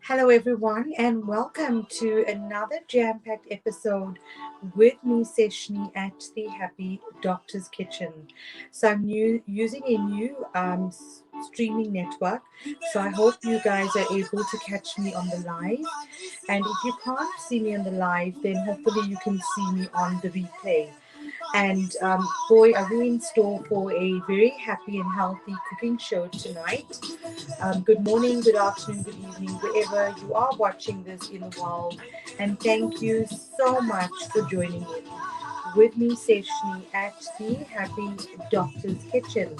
Hello, everyone, and welcome to another jam-packed episode with me, Seshni, at the Happy Doctor's Kitchen. So I'm using a new streaming network. So I hope you guys are able to catch me on the live. And if you can't see me on the live, then hopefully you can see me on the replay. And boy, are we in store for a very happy and healthy cooking show tonight. Good morning, good afternoon, good evening, wherever you are watching this in the world. And thank you so much for joining in with me, Seshni, at the Happy Doctor's Kitchen.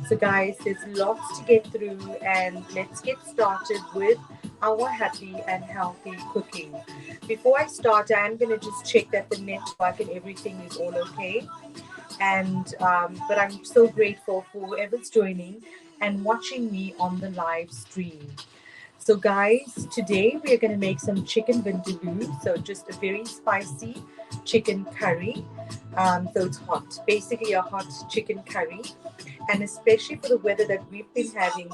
So, guys, there's lots to get through, and let's get started with our happy and healthy cooking. Before I start, I'm going to just check that the network and everything is all okay. And but I'm so grateful for whoever's joining and watching me on the live stream. So guys, today we're going to make some chicken vindaloo. So just a very spicy chicken curry. So it's hot, basically a hot chicken curry. And especially for the weather that we've been having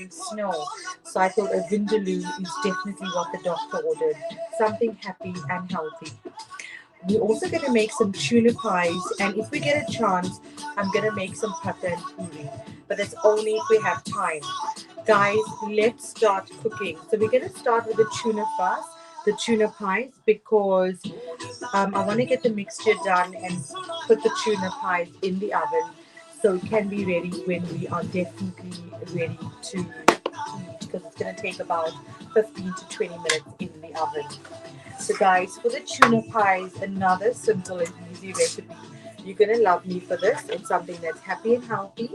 snow. So I thought a vindaloo is definitely what the doctor ordered. Something happy and healthy. We're also going to make some tuna pies, and if we get a chance, I'm going to make some pata and puri. But that's only if we have time. Guys, let's start cooking. So we're going to start with the tuna first, the tuna pies, because I want to get the mixture done and put the tuna pies in the oven so it can be ready when we are definitely ready to eat, because it's going to take about 15 to 20 minutes in the oven. So guys, for the tuna pies, another simple and easy recipe. You're going to love me for this. It's something that's happy and healthy.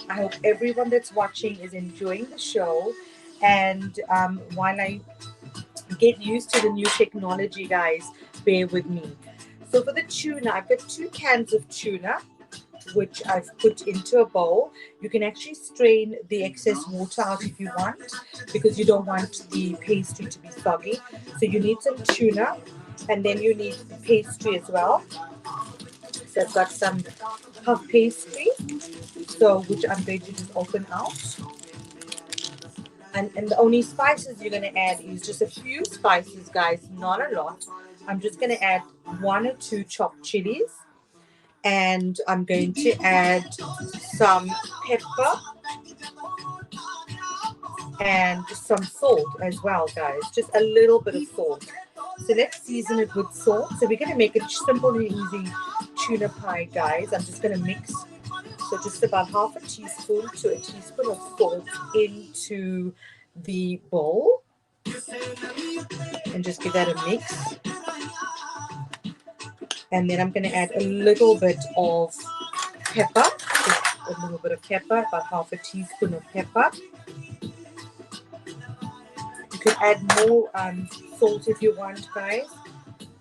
I hope everyone that's watching is enjoying the show. And while I get used to the new technology, guys, bear with me. So for the tuna, I've got 2 cans of tuna, which I've put into a bowl. You can actually strain the excess water out if you want, because you don't want the pastry to be soggy. So you need some tuna, and then you need the pastry as well. So I've got some puff pastry, so which I'm going to just open out. And the only spices you're going to add is just a few spices, guys, not a lot. I'm just going to add 1 or 2 chopped chilies, and I'm going to add some pepper and some salt as well, guys. Just a little bit of salt. So let's season it with salt. So we're going to make it simple and easy tuna pie, guys. I'm just going to mix. So just about half a teaspoon to a teaspoon of salt into the bowl. And just give that a mix. And then I'm going to add a little bit of pepper. Just a little bit of pepper, about half a teaspoon of pepper. You can add more salt if you want, guys.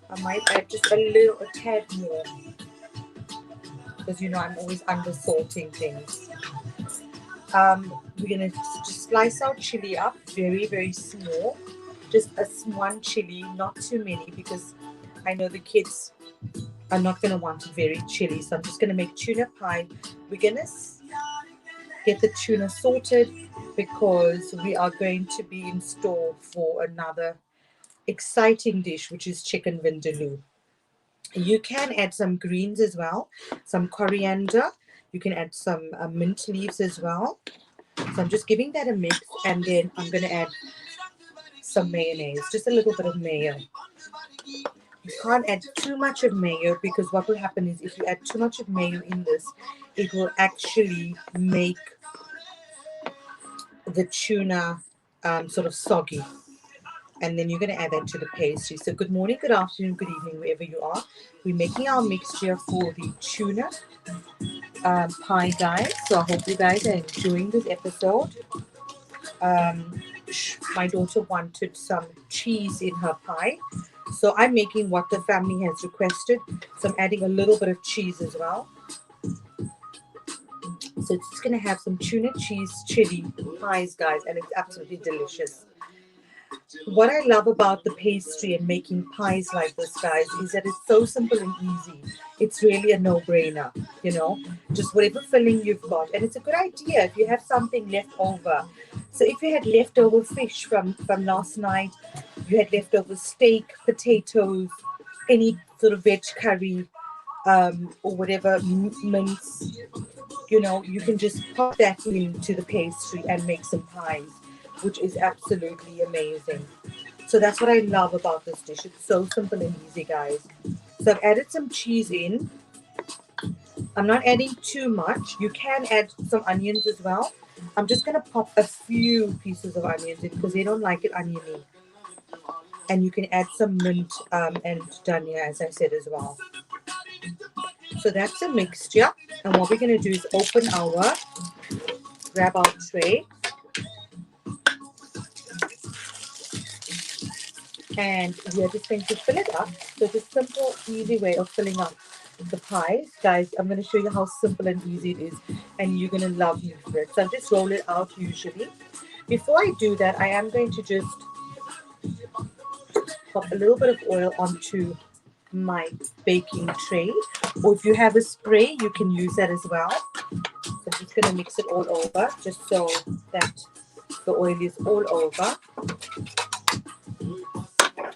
I might add just a tad more, because you know I'm always under salting things. We're gonna just slice our chili up very, very small. Just one chili, not too many, because I know the kids are not gonna want it very chili. So I'm just gonna make tuna pie. We're gonna get the tuna salted, because we are going to be in store for another exciting dish, which is chicken vindaloo. You can add some greens as well, some coriander. You can add some mint leaves as well. So I'm just giving that a mix, and then I'm going to add some mayonnaise, just a little bit of mayo. You can't add too much of mayo, because what will happen is if you add too much of mayo in this, it will actually make the tuna sort of soggy. And then you're going to add that to the pastry. So good morning, good afternoon, good evening, wherever you are. We're making our mixture for the tuna pie, guys. So I hope you guys are enjoying this episode. My daughter wanted some cheese in her pie, so I'm making what the family has requested. So I'm adding a little bit of cheese as well. So it's just going to have some tuna cheese chili pies, guys, and it's absolutely delicious. what I love about the pastry and making pies like this, guys, is that it's so simple and easy. It's really a no-brainer, you know, just whatever filling you've got. And it's a good idea if you have something left over. So if you had leftover fish from last night, you had leftover steak, potatoes, any sort of veg curry, or whatever mince, you know, you can just pop that into the pastry and make some pies, which is absolutely amazing. So that's what I love about this dish. It's so simple and easy, guys. So I've added some cheese in. I'm not adding too much. You can add some onions as well. I'm just going to pop a few pieces of onions in because they don't like it oniony. And you can add some mint and dhania, as I said, as well. So that's a mixture. And what we're going to do is grab our tray. And we are just going to fill it up. So it's a simple, easy way of filling up the pies. Guys, I'm going to show you how simple and easy it is. And you're going to love me for it. So I'll just roll it out usually. Before I do that, I am going to just pop a little bit of oil onto my baking tray. Or if you have a spray, you can use that as well. So I'm just going to mix it all over just so that the oil is all over.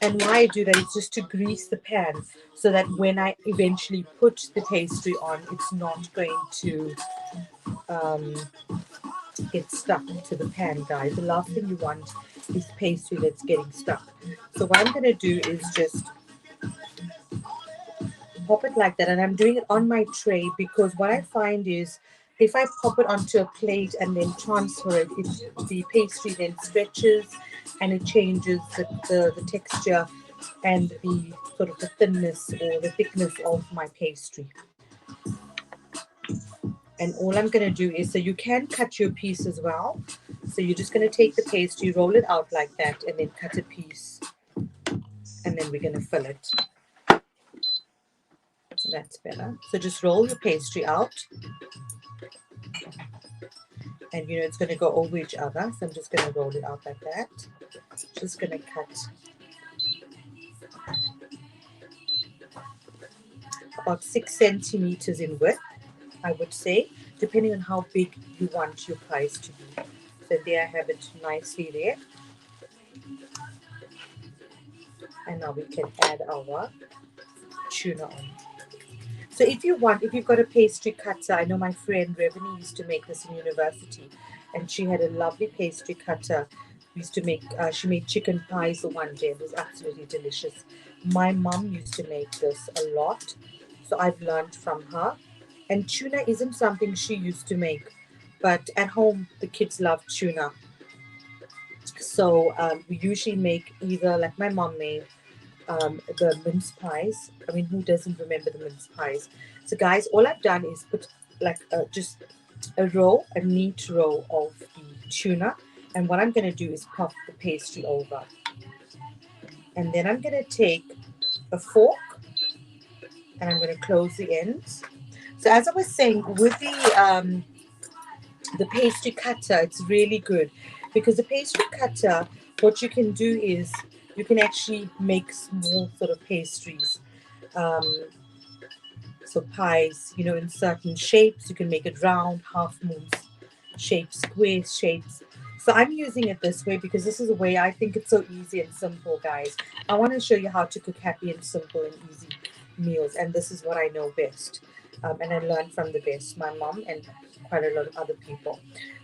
And why I do that is just to grease the pan so that when I eventually put the pastry on, it's not going to get stuck to the pan, guys. The last thing you want is pastry that's getting stuck. So what I'm going to do is just pop it like that. And I'm doing it on my tray because what I find is if I pop it onto a plate and then transfer it, the pastry then stretches and it changes the texture and the sort of the thinness or the thickness of my pastry. And all I'm going to do is, so you can cut your piece as well. So you're just going to take the pastry, roll it out like that, and then cut a piece. And then we're going to fill it. So that's better. So just roll your pastry out. And you know it's going to go over each other. So I'm just going to roll it out like that. Just going to cut about 6 centimeters in width, I would say, depending on how big you want your pies to be. So there I have it nicely there. And now we can add our tuna on. So if you've got a pastry cutter, I know my friend Revani used to make this in university, and she had a lovely pastry cutter. She made chicken pies the one day. It was absolutely delicious. My mom used to make this a lot, so I've learned from her. And tuna isn't something she used to make, but at home the kids love tuna. So we usually make either, like my mom made, the mince pies. I mean, who doesn't remember the mince pies? So guys, all I've done is put like just a neat row of the tuna. And what I'm going to do is pop the pastry over. And then I'm going to take a fork and I'm going to close the ends. So as I was saying, with the pastry cutter, it's really good because the pastry cutter, what you can do is you can actually make small sort of pastries. So pies, you know, in certain shapes. You can make it round, half moons shapes, square shapes. So I'm using it this way because this is a way I think it's so easy and simple, guys. I want to show you how to cook happy and simple and easy meals. And this is what I know best. And I learned from the best, my mom and quite a lot of other people.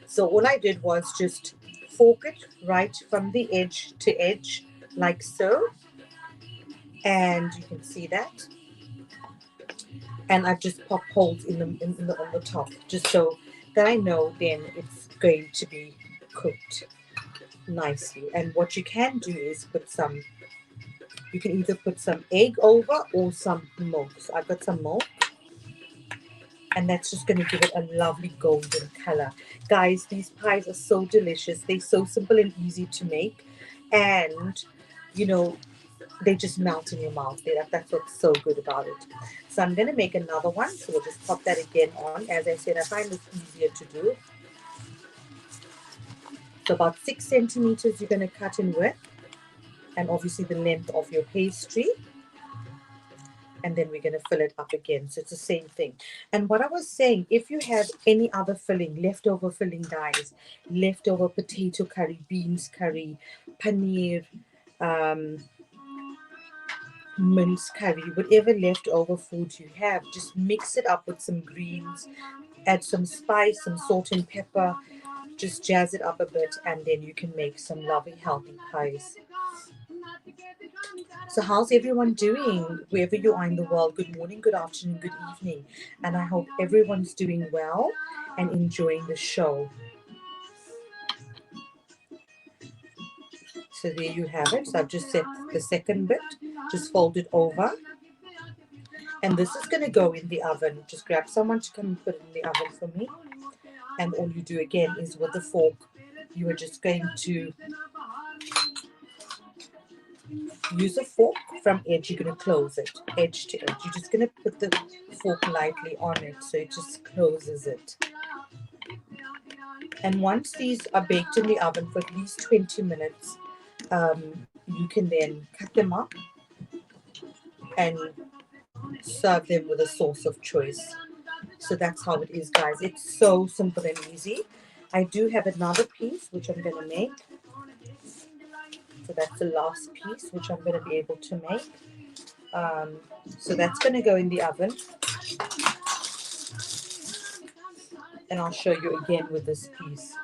So all I did was just fork it right from the edge to edge, like so. And you can see that. And I've just popped holes on the top, just so that I know then it's going to be cooked nicely. And what you can do is you can either put some egg over or some milk. So I've got some milk. And that's just going to give it a lovely golden color. Guys, these pies are so delicious. They're so simple and easy to make. And, you know, they just melt in your mouth. That's what's so good about it. So I'm going to make another one. So we'll just pop that again on. As I said, I find this easier to do. So about 6 centimeters you're going to cut in width. and obviously the length of your pastry. And then we're going to fill it up again. So it's the same thing. And what I was saying, if you have any other filling, leftover filling, guys, leftover potato curry, beans curry, paneer, minced curry, whatever leftover food you have, just mix it up with some greens, add some spice, some salt and pepper, just jazz it up a bit, and then you can make some lovely healthy pies. So how's everyone doing wherever you are in the world? Good morning, good afternoon, good evening, and I hope everyone's doing well and enjoying the show. So there you have it. So I've just set the second bit, just fold it over, and this is going to go in the oven. Just grab someone to come and put it in the oven for me. And all you do again is with the fork, you are just going to use a fork from edge. You're going to close it, edge to edge. You're just going to put the fork lightly on it so it just closes it. And once these are baked in the oven for at least 20 minutes, you can then cut them up and serve them with a sauce of choice. So that's how it is, guys. It's so simple and easy. I do have another piece which I'm going to make. So that's the last piece which I'm going to be able to make. So that's going to go in the oven. And I'll show you again with this piece.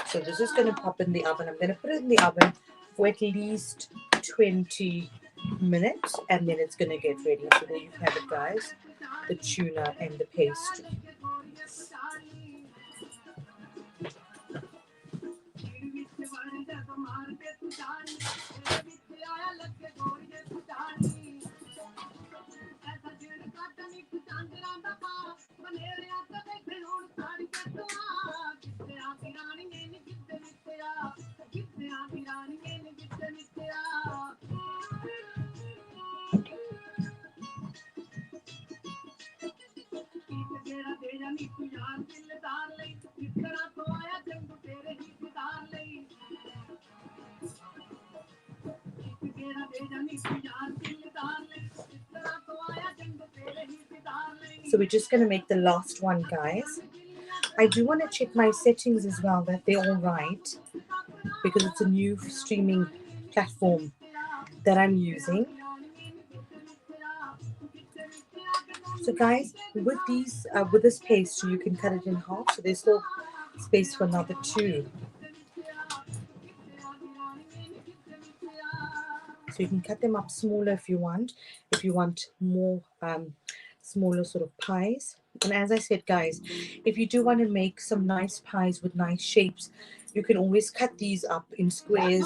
So this is going to pop in the oven. I'm going to put it in the oven for at least 20 minutes, and then it's going to get ready. So there you have it, guys. The tuna and the pastry. So we're just going to make the last one, guys. I do want to check my settings as well, that they're all right, because it's a new streaming platform that I'm using. So guys, with this pastry, you can cut it in half, so there's still space for another two. So you can cut them up smaller if you want more smaller sort of pies. And as I said, guys, if you do want to make some nice pies with nice shapes, you can always cut these up in squares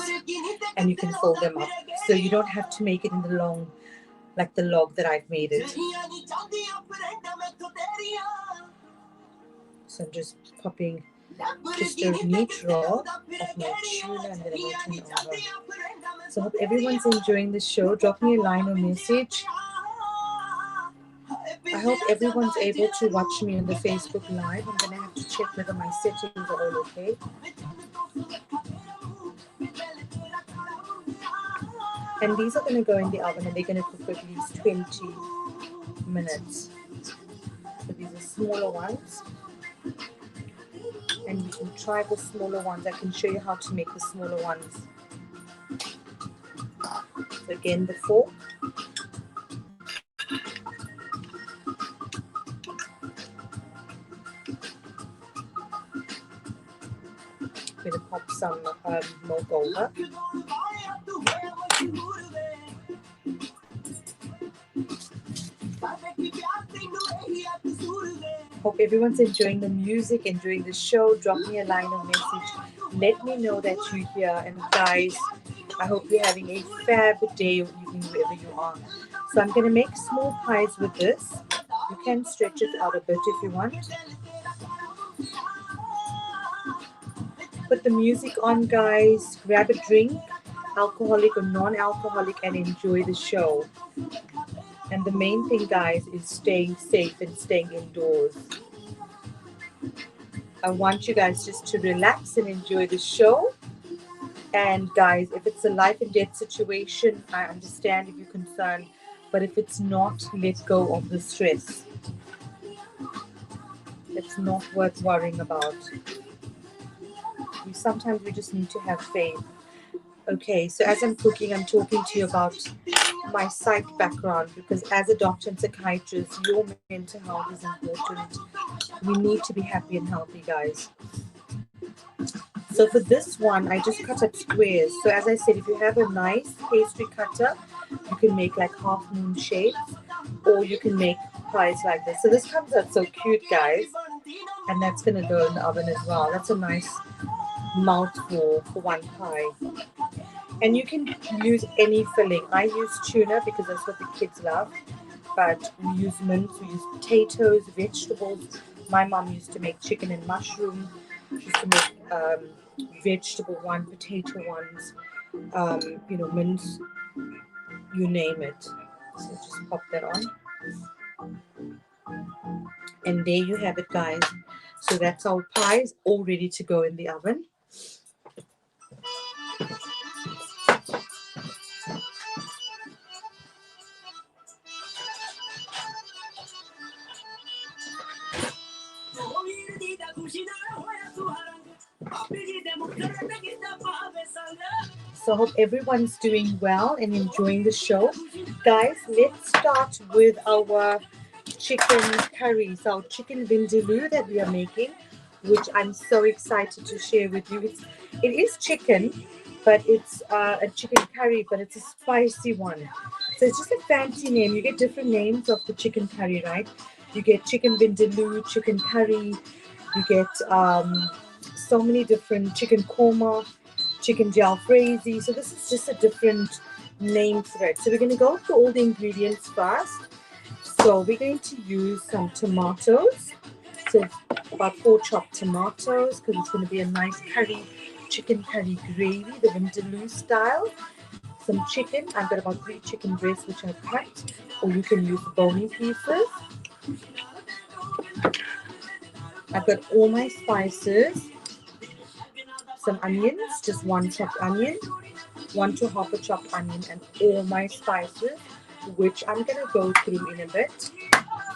and you can fold them up. So you don't have to make it in the long, like the log that I've made it. So I'm just popping just a neat roll of my tuna and then I'm going to turn it over. So I hope everyone's enjoying the show. Drop me a line or message. I hope everyone's able to watch me on the Facebook Live. I'm going to have to check whether my settings are all okay. And these are going to go in the oven and they're going to cook for at least 20 minutes. So these are smaller ones. And you can try the smaller ones. I can show you how to make the smaller ones. So again, the fork. I'm going to pop some milk over. Hope everyone's enjoying the music, enjoying the show. Drop me a line or message. Let me know that you're here. And guys, I hope you're having a fab day or evening wherever you are. So I'm going to make small pies with this. You can stretch it out a bit if you want. Put the music on, guys. Grab a drink, alcoholic or non-alcoholic, and enjoy the show. And the main thing, guys, is staying safe and staying indoors. I want you guys just to relax and enjoy the show. And guys, if it's a life and death situation, I understand if you're concerned. But if it's not, let go of the stress. It's not worth worrying about. Sometimes we just need to have faith. Okay, so as I'm cooking, I'm talking to you about my psych background, because as a doctor and psychiatrist, your mental health is important. We need to be happy and healthy, guys. So for this one, I just cut up squares. So as I said, if you have a nice pastry cutter, you can make like half moon shapes, or you can make pies like this. So this comes out so cute, guys. And that's going to go in the oven as well. That's a nice mouthful for one pie. And you can use any filling. I use tuna because that's what the kids love. But we use mince, we use potatoes, vegetables. My mom used to make chicken and mushroom. She used to make vegetable one, potato ones, mince, you name it. So just pop that on. And there you have it, guys. So that's our pies all ready to go in the oven. So I hope everyone's doing well and enjoying the show. Guys, let's start with our chicken curry. So our chicken vindaloo that we are making, which I'm so excited to share with you. It is chicken, but it's a chicken curry, but it's a spicy one. So it's just a fancy name. You get different names of the chicken curry, right? You get chicken vindaloo, chicken curry. You get so many different chicken korma, chicken jalfrezi. So this is just a different name for it. So we're going to go through all the ingredients first. So we're going to use some tomatoes. So about 4 chopped tomatoes, because it's going to be a nice curry, chicken curry gravy, the vindaloo style. Some chicken. I've got about 3 chicken breasts which I've cut, or you can use bony pieces. I've got all my spices. Some onions, just 1 chopped onion, 1 to half a chopped onion, and all my spices, which I'm going to go through in a bit.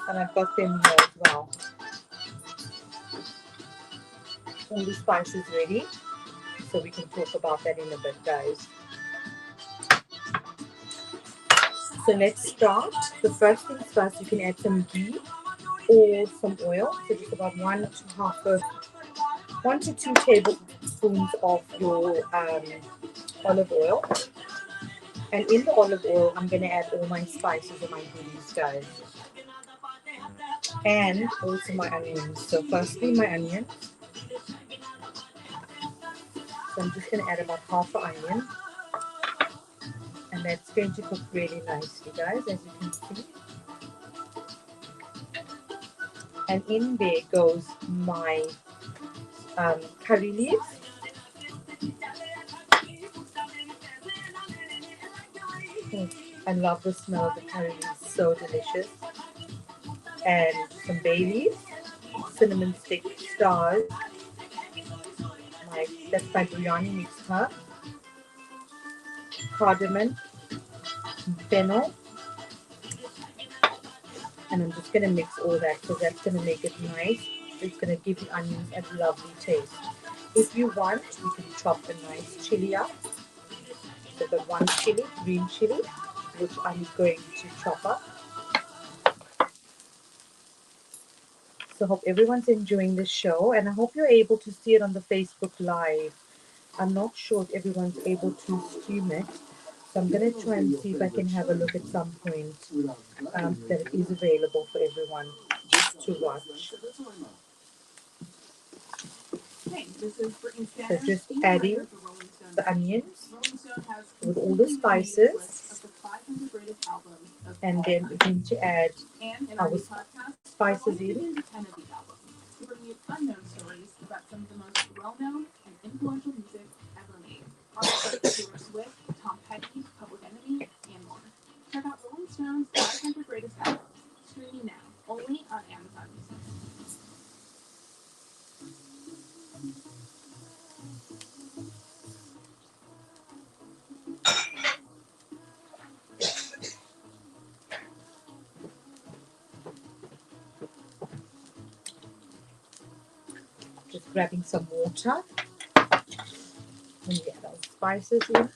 And I've got them here as well. All the spices ready, so we can talk about that in a bit, guys. So let's start. The first things first, you can add some ghee or some oil. So just about 1 to 2 tablespoons of your olive oil. And in the olive oil, I'm going to add all my spices and my goodies, guys. And also my onions. So firstly, my onions. So I'm just going to add about half an onion. And that's going to cook really nicely, guys, as you can see. And in there goes my curry leaves. I love the smell of the curry leaves, so delicious. And some bay leaves, cinnamon stick stars. That's my biryani mixed herb. Cardamom, fennel. And I'm just going to mix all that because that's going to make it nice. It's going to give the onions a lovely taste. If you want, you can chop a nice chili up. So the 1 chili, green chili, which I'm going to chop up. So I hope everyone's enjoying the show, and I hope you're able to see it on the Facebook Live. I'm not sure if everyone's able to stream it, so I'm going to try and see if I can have a look at some point that it is available for everyone to watch. So just adding the onions with all the spices, and then we're going to add our spices in. Unknown stories about some of the most well-known and influential music ever made. Artists like Taylor Swift, Tom Petty, Public Enemy, and more. Check out Rolling Stone's 500 Greatest Albums, streaming now, only on Amazon Music. Just grabbing some water. And we add our spices in.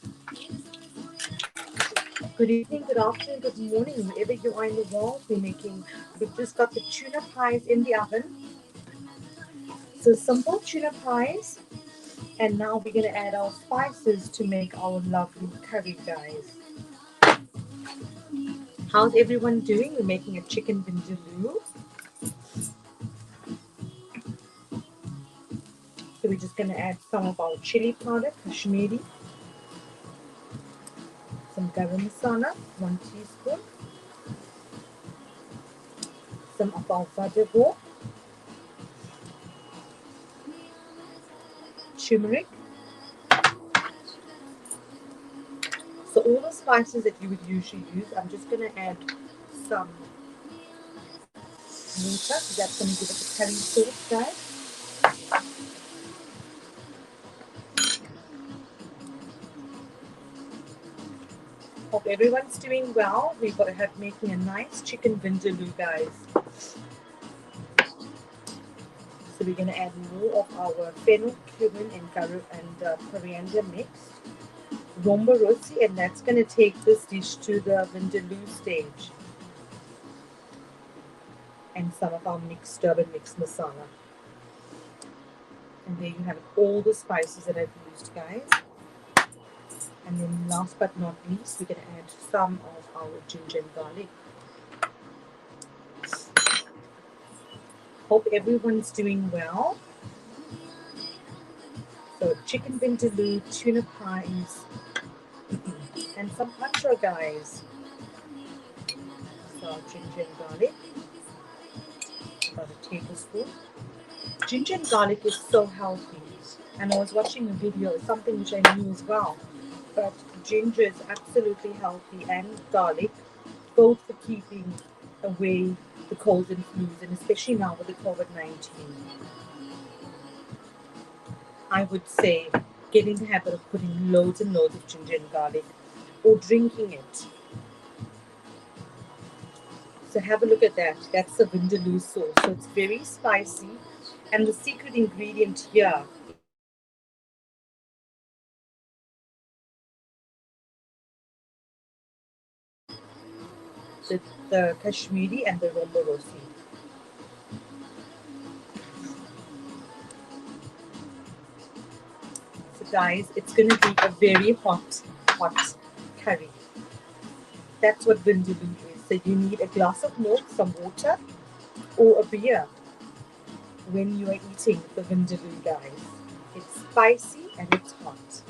Good evening, good afternoon, good morning, wherever you are in the world. We've just got the tuna pies in the oven. So simple tuna pies. And now we're going to add our spices to make our lovely curry, guys. How's everyone doing? We're making a chicken vindaloo. So we're just going to add some of our chili powder, Kashmiri. Some garam masala, 1 teaspoon. Some of our vajagor. Turmeric. So all the spices that you would usually use, I'm just going to add some water, because that's going to give it a curry sauce, guys. Hope everyone's doing well. We've got to have making a nice chicken vindaloo, guys. So we're going to add more of our fennel, cumin, and coriander mixed. Romba rossi, and that's going to take this dish to the vindaloo stage. And some of our mixed Durban mixed masala. And there you have it, all the spices that I've used, guys. And then last but not least, we're going to add some of our ginger and garlic. Hope everyone's doing well. So chicken vindaloo, tuna pies, and some pancha, guys. So ginger and garlic, about a tablespoon. Ginger and garlic is so healthy. And I was watching a video, something which I knew as well. But ginger is absolutely healthy, and garlic, both for keeping away the colds and flus, and especially now with the COVID-19. I would say get in the habit of putting loads and loads of ginger and garlic, or drinking it. So have a look at that. That's the vindaloo sauce. So it's very spicy, and the secret ingredient here is the Kashmiri and the Romba rossi. So guys, it's going to be a very hot curry. That's what vindaloo is. So you need a glass of milk, some water, or a beer when you are eating the vindaloo, guys. It's spicy and it's hot.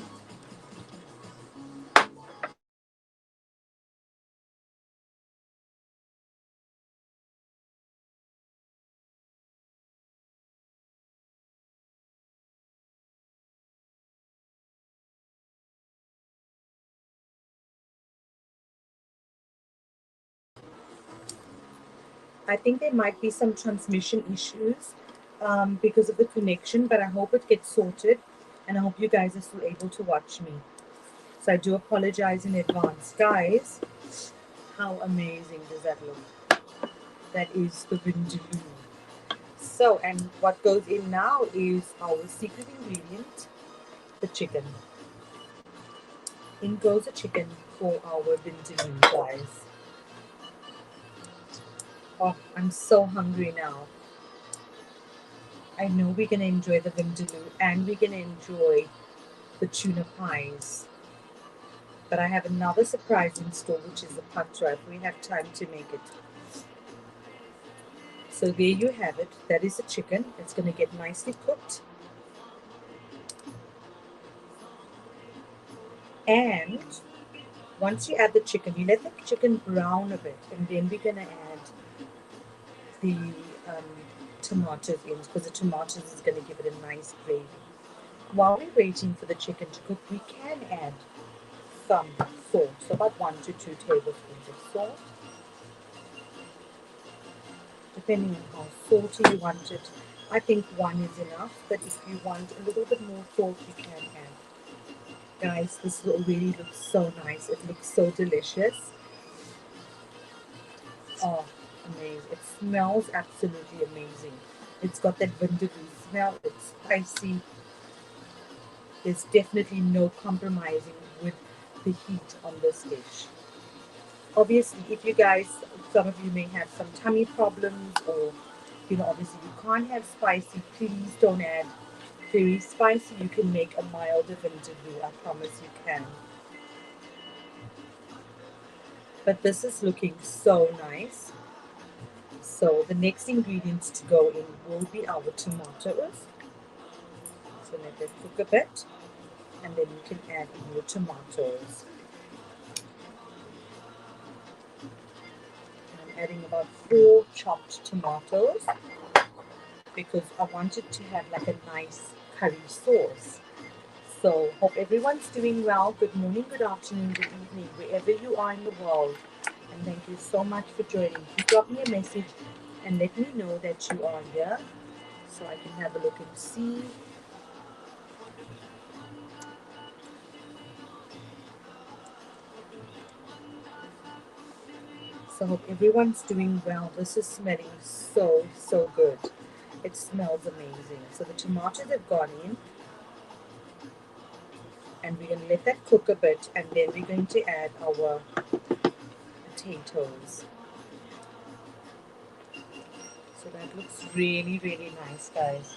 I think there might be some transmission issues because of the connection, but I hope it gets sorted, and I hope you guys are still able to watch me. So I do apologize in advance. Guys, how amazing does that look? That is the vindaloo. So, and what goes in now is our secret ingredient, the chicken. In goes the chicken for our vindaloo, guys. Oh, I'm so hungry now. I know we're going to enjoy the vindaloo, and we're going to enjoy the tuna pies. But I have another surprise in store, which is the pancha, if we have time to make it. So there you have it. That is the chicken. It's going to get nicely cooked. And once you add the chicken, you let the chicken brown a bit, and then we're going to add the tomatoes in, because the tomatoes is going to give it a nice gravy. While we're waiting for the chicken to cook, we can add some salt, so about 1 to 2 tablespoons of salt, depending on how salty you want it. I think 1 is enough, but if you want a little bit more salt, you can add. Guys, this already looks so nice. It looks so delicious. Oh, amazing. It smells absolutely amazing. It's got that vindaloo smell, it's spicy. There's definitely no compromising with the heat on this dish. Obviously, if you guys, some of you may have some tummy problems, or obviously you can't have spicy, please don't add very spicy. You can make a milder vindaloo, I promise you can. But this is looking so nice. So the next ingredients to go in will be our tomatoes. So let that cook a bit, and then you can add in your tomatoes. And I'm adding about 4 chopped tomatoes because I want it to have like a nice curry sauce. So hope everyone's doing well. Good morning, good afternoon, good evening, wherever you are in the world. And thank you so much for joining. You drop me a message and let me know that you are here so I can have a look and see. So hope everyone's doing well. This is smelling so, so good. It smells amazing. So the tomatoes have gone in, and we're going to let that cook a bit, and then we're going to add our potatoes. So that looks really, really nice, guys.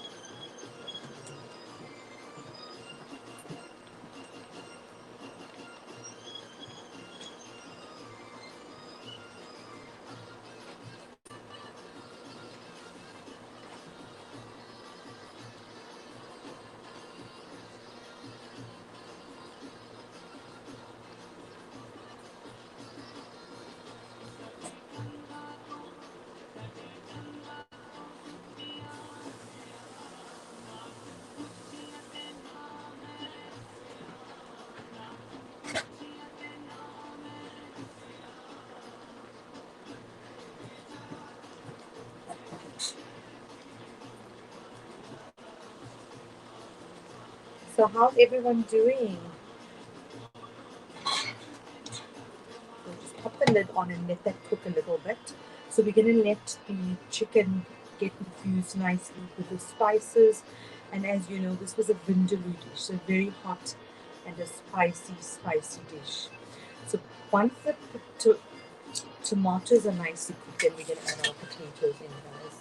So how's everyone doing? We'll just pop the lid on and let that cook a little bit. So we're going to let the chicken get infused nicely with the spices. And as you know, this was a vindaloo dish, so very hot and a spicy, spicy dish. So once the tomatoes are nicely cooked, then we're going to add our potatoes in, guys.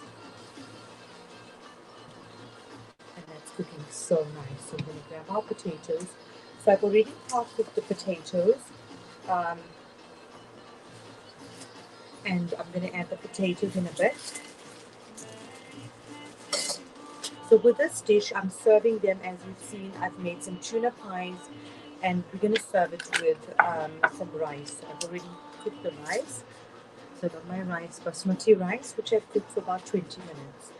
And that's cooking so nice. So I'm going to grab our potatoes. So I've already half cooked the potatoes. And I'm going to add the potatoes in a bit. So with this dish, I'm serving them, as you've seen, I've made some tuna pies, and we're going to serve it with some rice. I've already cooked the rice. So I've got my rice, basmati rice, which I've cooked for about 20 minutes.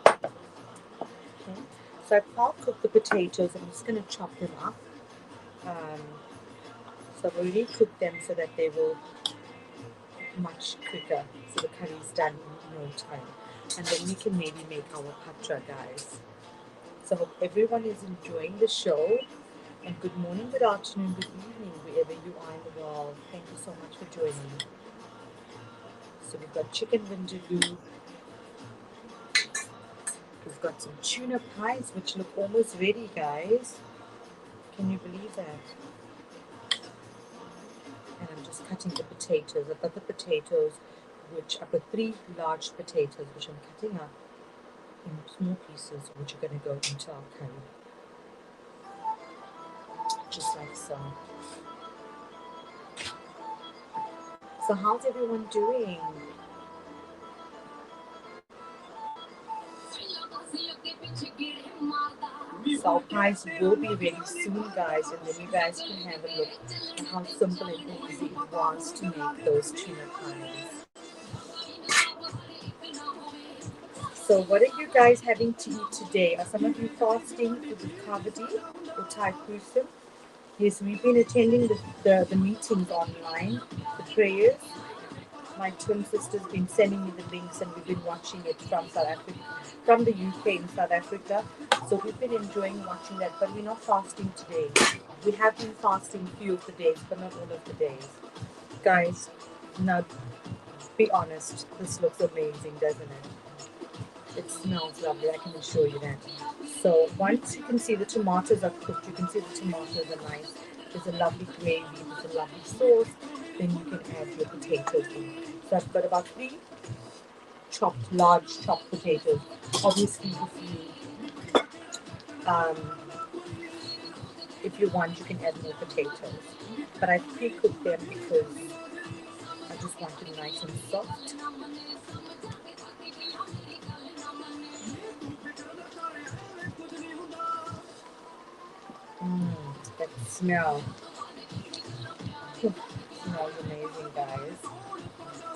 Okay. So I've half cooked the potatoes. I'm just going to chop them up. So I've already cooked them so that they will much quicker. So the curry is done in no time. And then we can maybe make our patra, guys. So I hope everyone is enjoying the show. And good morning, good afternoon, good evening, wherever you are in the world. Thank you so much for joining. So we've got chicken vindaloo. We've got some tuna pies, which look almost ready, guys. Can you believe that? And I'm just cutting the potatoes. I've got the potatoes, which I've got 3 large potatoes, which I'm cutting up in small pieces, which are going to go into our curry. Just like so. So how's everyone doing? So our pies will be ready soon, guys, and then you guys can have a look at how simple and easy it was to make those tuna pies. So what are you guys having to eat today? Are some of you fasting for the Kavadi or Thai Kusum? Yes, we've been attending the meetings online, the prayers. My twin sister's been sending me the links, and we've been watching it from South Africa, from the UK in South Africa. So we've been enjoying watching that, but we're not fasting today. We have been fasting a few of the days, but not all of the days. Guys, now Be honest, this looks amazing, doesn't it? It smells lovely, I can assure you that. So once you can see the tomatoes are cooked, you can see the tomatoes are nice. There's a lovely gravy, there's a lovely sauce. Then you can add your potatoes in. So I've got about 3 large chopped potatoes. Obviously, um, if you want, you can add more potatoes. But I pre-cooked them because I just want them nice and soft. Mmm, that smell. Smells amazing, guys.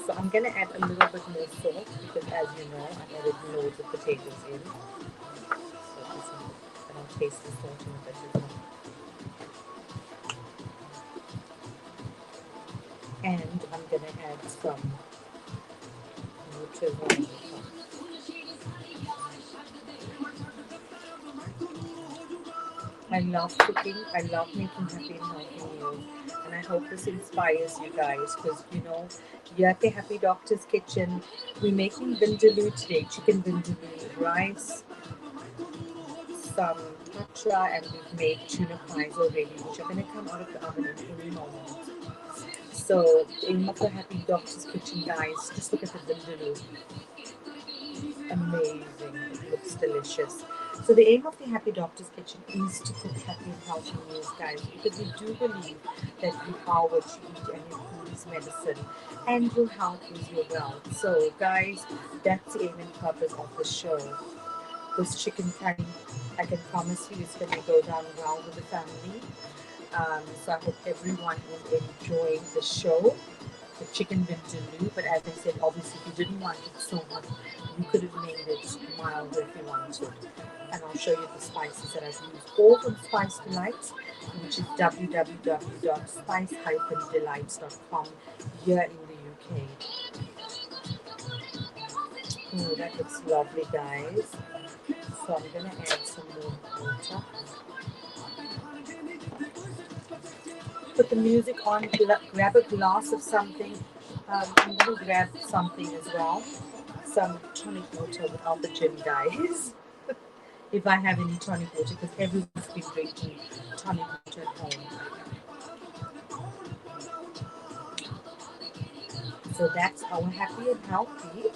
So I'm gonna add a little bit more salt because, as you know, I added loads of potatoes in. So this one, and I'll taste the salt in a bit as well. And I'm gonna add some water on the top. I love cooking. I love making happy and healthy meals. And I hope this inspires you guys because, you know, you're at the Happy Doctor's Kitchen. We're making vindaloo today, chicken vindaloo, rice, some patra, and we've made tuna pies already, which are going to come out of the oven in any moment. So, in the Happy Doctor's Kitchen, guys, just look at the vindaloo. Amazing. It looks delicious. So the aim of the Happy Doctor's Kitchen is to cook happy and healthy meals, guys, because we do believe that you are what you eat and your food is medicine and your health is your wealth. So guys, that's the aim and purpose of the show. This chicken curry, I can promise you, it's going to go down well with the family. So I hope everyone is enjoying the show, the chicken vindaloo. But as I said, obviously, if you didn't want it so hot, you could have made it milder if you wanted. And I'll show you the spices that I've used, all from Spice Delights, which is www.spice-delights.com here in the UK. Oh, that looks lovely, guys. So I'm gonna add some more water. Put the music on, grab a glass of something. I'm going to grab something as well. Some tonic water without the gym, guys. If I have any tonic water, because everyone's been drinking tonic water at home. So that's our happy and healthy.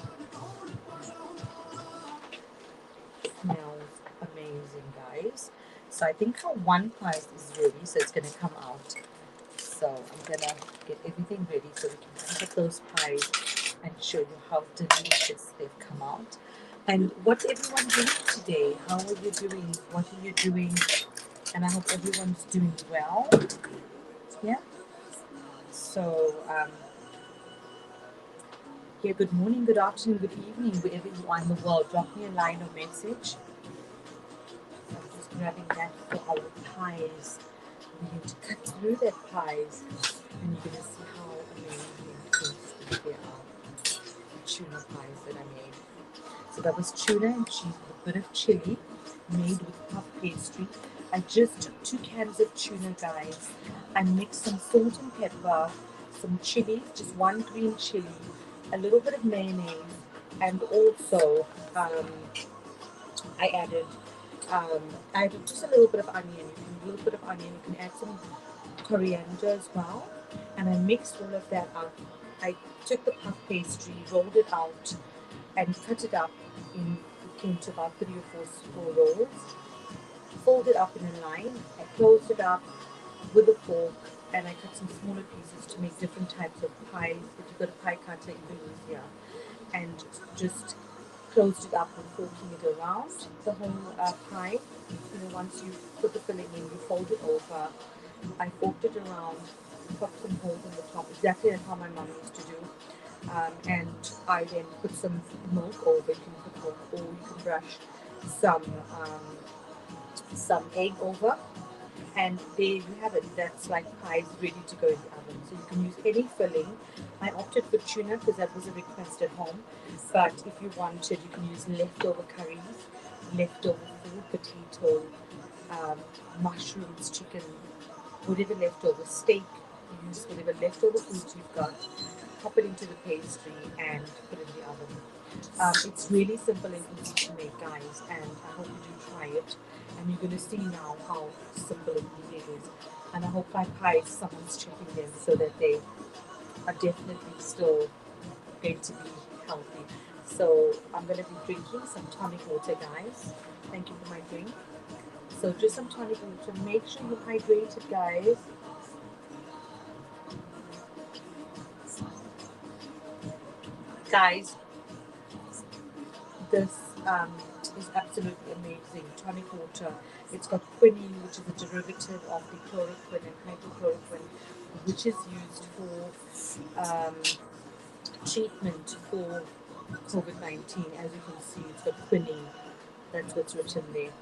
Smells amazing, guys. So I think our one pie is ready, so it's going to come out. So I'm gonna get everything ready so we can cut those pies and show you how delicious they've come out. And what's everyone doing today? How are you doing? What are you doing? And I hope everyone's doing well. Yeah. So yeah. Good morning, good afternoon, good evening, wherever you are in the world. Drop me a line or message. I'm just grabbing that for our pies. We're going to cut through that pies, and you're going to see how amazing tasty they are. Tuna pies that I made. So that was tuna and cheese with a bit of chili made with puff pastry. I just took 2 cans of tuna, guys. I mixed some salt and pepper, some chili, just 1 green chili, a little bit of mayonnaise, and also I added um, I added just a little bit of onion. A little bit of onion. You can add some coriander as well. And I mixed all of that up. I took the puff pastry, rolled it out, and cut it up in came to about 3 or 4 rolls. Folded up in a line. I closed it up with a fork, and I cut some smaller pieces to make different types of pies. If you've got a pie cutter, you can use here, and just closed it up and forking it around the whole pie. You know, once you put the filling in, you fold it over. I forked it around, popped some holes in the top, exactly like how my mom used to do. And I then put some milk over. You can put milk, or you can brush some um, some egg over, and there you have it. That's like pies ready to go in the oven. So you can use any filling. I opted for tuna because that was a request at home. But if you wanted, you can use leftover curries, leftover food, potato, um, mushrooms, chicken, whatever leftover steak. Use whatever leftover foods you've got. pop it into the pastry and put it in the oven. It's really simple and easy to make, guys, and I hope you do try it. And you're going to see now how simple and easy it is. And I hope my pies, someone's checking them so that they are definitely still going to be healthy. So I'm going to be drinking some tonic water, guys. Thank you for my drink. So just some tonic water. Make sure you're hydrated, guys. Guys, this is absolutely amazing. Tonic water. It's got quinine, which is a derivative of the chloroquine and hydrochloroquine, which is used for treatment for COVID-19. As you can see, it's got quinine. That's what's written there.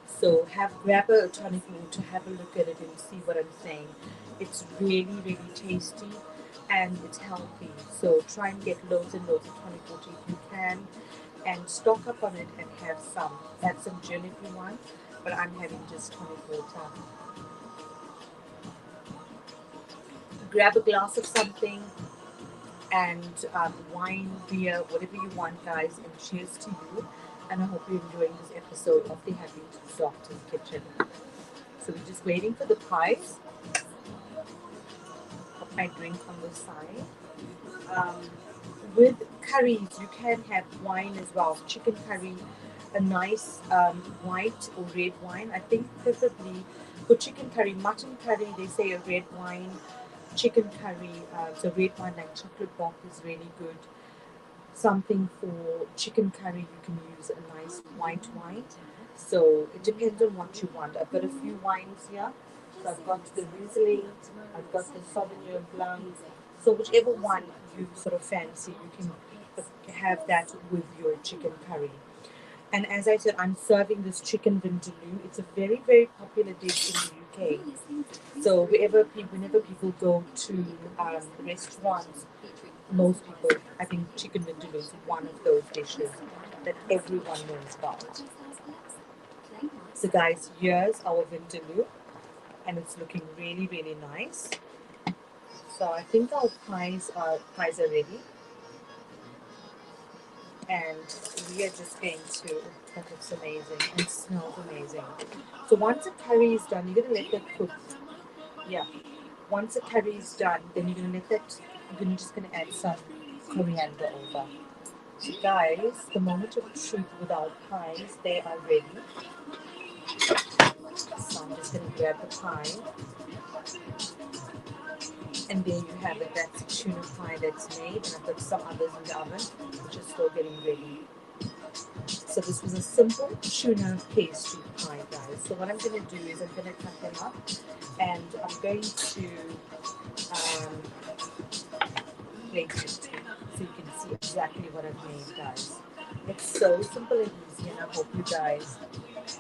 So grab a tonic water, have a look at it and see what I'm saying. It's really, really tasty and it's healthy. So try and get loads and loads of tonic water if you can and stock up on it and have some. Have some gin if you want, but I'm having just tonic water. Grab a glass of something and wine, beer, whatever you want, guys, and cheers to you. And I hope you're enjoying this episode of the Happy Doctor's Kitchen. So we're just waiting for the pies. Put my drink on the side. With curries, you can have wine as well. Chicken curry, a nice white or red wine. I think preferably for chicken curry, mutton curry, they say a red wine. Chicken curry, so red wine like chocolate bock is really good. Something for chicken curry, you can use a nice white wine. So it depends on what you want. I've got a few wines here. So I've got the Riesling, I've got the Sauvignon Blanc. So whichever one you sort of fancy, you can have that with your chicken curry. And as I said, I'm serving this chicken vindaloo. It's a very, very popular dish in the UK. So whenever people go to restaurants, most people, I think chicken vindaloo is one of those dishes that everyone knows about. So guys, here's our vindaloo, and it's looking really, really nice. So I think our pies are ready, and we are just going to. That looks amazing and smells amazing. So once the curry is done, you're gonna let that cook. Yeah. Once the curry is done, then you're gonna let that. You're just gonna add some coriander over. So guys, the moment of truth with our pies, they are ready. So I'm just gonna grab the pie. And there you have it, that's a tuna pie that's made, and I've got some others in the oven, which is still getting ready. So this was a simple tuna pastry pie, guys. So what I'm going to do is I'm going to cut them up, and I'm going to plate it so you can see exactly what I've made, guys. It's so simple and easy, and I hope you guys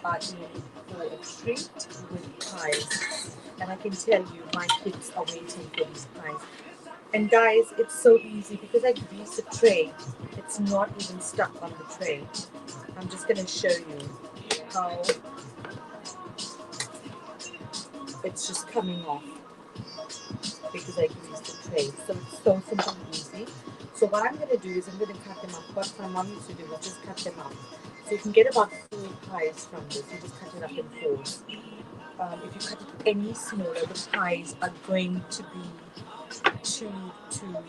are in for a treat with pies. And I can tell you, my kids are waiting for these pies. And guys, it's so easy because I grease the tray. It's not even stuck on the tray. I'm just going to show you how it's just coming off because I greased the tray. So it's so simple and easy. So what I'm going to do is I'm going to cut them up. What my mom used to do was just cut them up. So you can get about 4 pies from this. You just cut it up in 4s. If you cut it any smaller, the pies are going to be too small.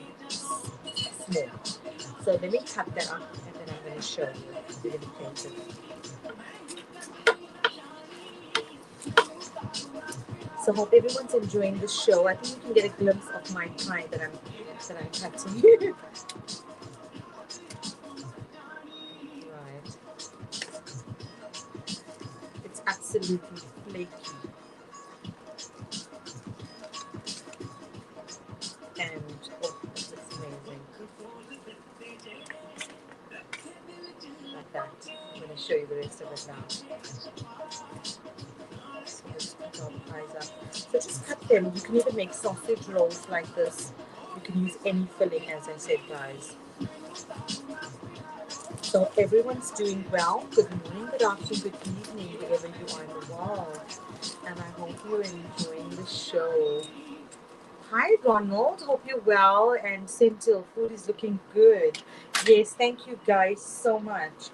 So let me cut that up and then I'm going to show you. You're going to print it. So hope everyone's enjoying the show. I think you can get a glimpse of my pie that I'm cutting. Right. It's absolutely flaky. And oh, this is amazing. Like that. I'm going to show you the rest of it now. So just cut all the pies up. So just cut them. You can even make sausage rolls like this. You can use any filling, as I said, guys. So everyone's doing well. Good morning, good afternoon, good evening, wherever you are in the world. And I hope you're enjoying the show. Hi, Ronald. Hope you're well. And Sentil, food is looking good. Yes, thank you guys so much.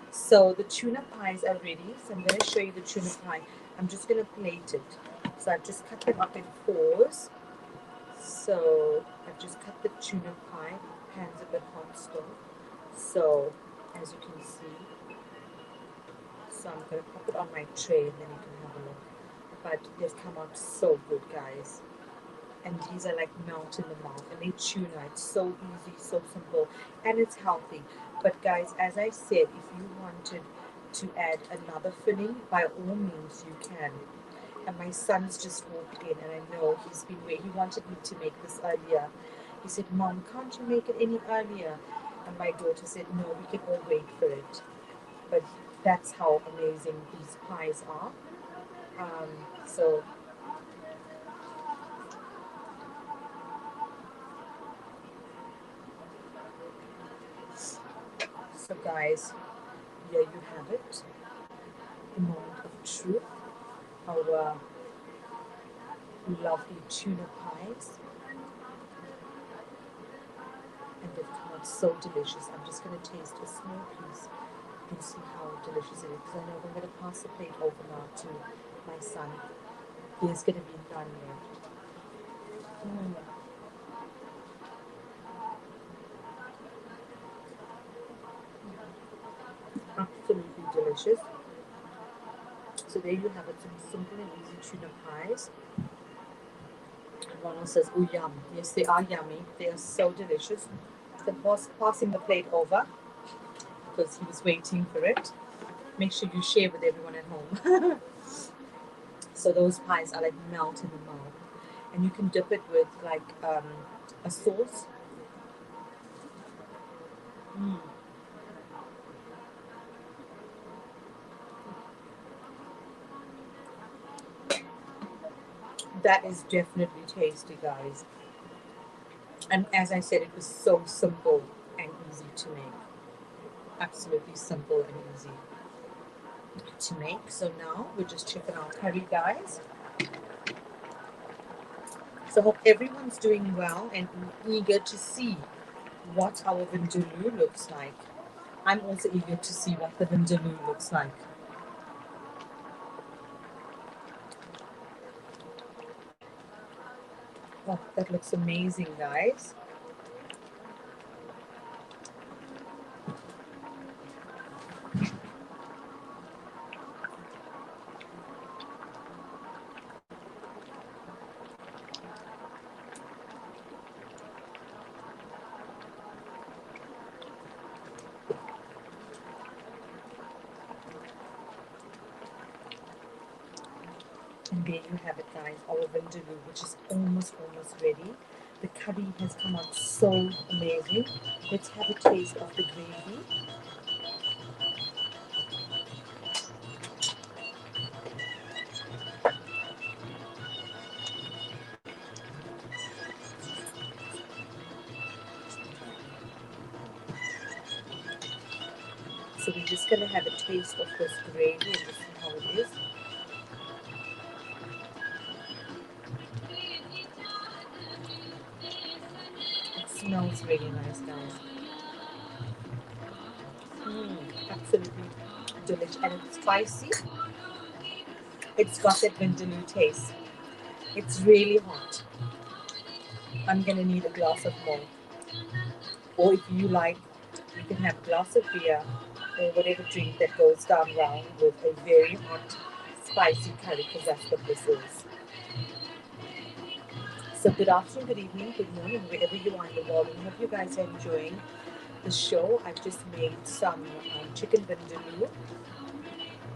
So the tuna pies are ready. So I'm going to show you the tuna pie. I'm just going to plate it. So I've just cut them up in fours. So I've just cut the tuna pie. Pan's a bit hot still. So as you can see, so I'm going to pop it on my tray and then you can have a look. But they've come out so good, guys. And these are like melt in the mouth and they tuna. It's so easy, so simple, and it's healthy. But guys, as I said, if you wanted to add another filling, by all means you can. And my son's just walked in and I know he's been waiting. He wanted me to make this earlier. He said, Mom, can't you make it any earlier? And my daughter said, no, we can all wait for it. But that's how amazing these pies are. Um, so So guys, here you have it. The moment of truth. Our lovely tuna pies. And they've come out so delicious. I'm just going to taste a small piece. You can see how delicious it is. Because I know I'm going to pass the plate over now to my son. There's going to be none left. Mm. Absolutely delicious. So there you have it. Some simple and easy tuna pies. Ronald says, oh yum. Yes, they are yummy. They are so delicious. So passing the plate over because he was waiting for it. Make sure you share with everyone at home. So those pies are like melt in the mouth. And you can dip it with like a sauce. Mm. That is definitely tasty, guys. And as I said, it was so simple and easy to make. Absolutely simple and easy to make. So now we're just checking our curry, guys. So hope everyone's doing well and eager to see what our vindaloo looks like. I'm also eager to see what the vindaloo looks like. Oh, that looks amazing, guys. And there you have it, guys, our vindaloo, which is almost ready. The curry has come out so amazing. Let's have a taste of the gravy. So we're just going to have a taste of this gravy and just see how it is. It smells really nice, guys. Absolutely delicious. And it's spicy. It's got that vindaloo taste. It's really hot. I'm going to need a glass of more. Or if you like, you can have a glass of beer or whatever drink that goes down well with a very hot, spicy curry, because that's what this is. So good afternoon, good evening, good morning, wherever you are in the world. I hope you guys are enjoying the show. I've just made some chicken vindaloo,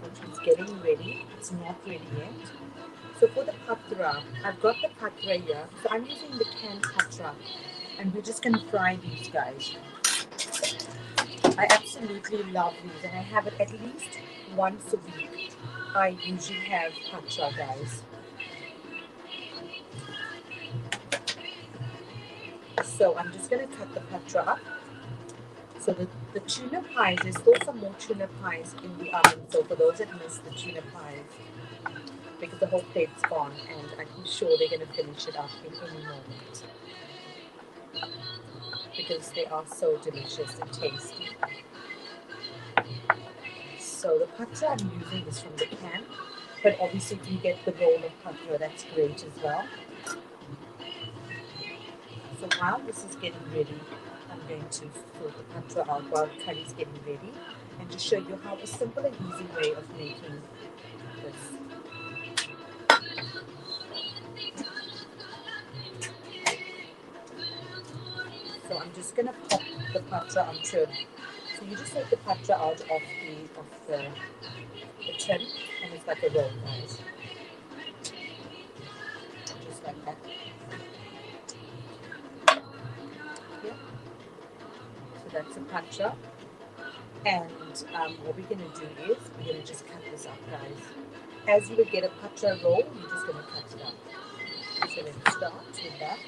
which is getting ready. It's not ready yet. So for the patra, I've got the patra here. So I'm using the canned patra, and we're just going to fry these guys. I absolutely love these, and I have it at least once a week. I usually have patra, guys. So I'm just going to cut the patra up. So the tuna pies, there's still some more tuna pies in the oven. So for those that missed the tuna pies, because the whole plate's gone, and I'm sure they're going to finish it up in any moment because they are so delicious and tasty. So the patra I'm using is from the can, but obviously if you get the roll of patra, that's great as well. So while this is getting ready, I'm going to fill the patra out while the curry is getting ready, and to show you how a simple and easy way of making this. So I'm just gonna pop the patra onto. So you just take the patra out of the tin, and it's like a roll, guys, just like that. Yeah. So that's the patra, and what we're gonna do is we're gonna just cut this up, guys. As you would get a patra roll, you're just gonna cut it up. So let's start with that.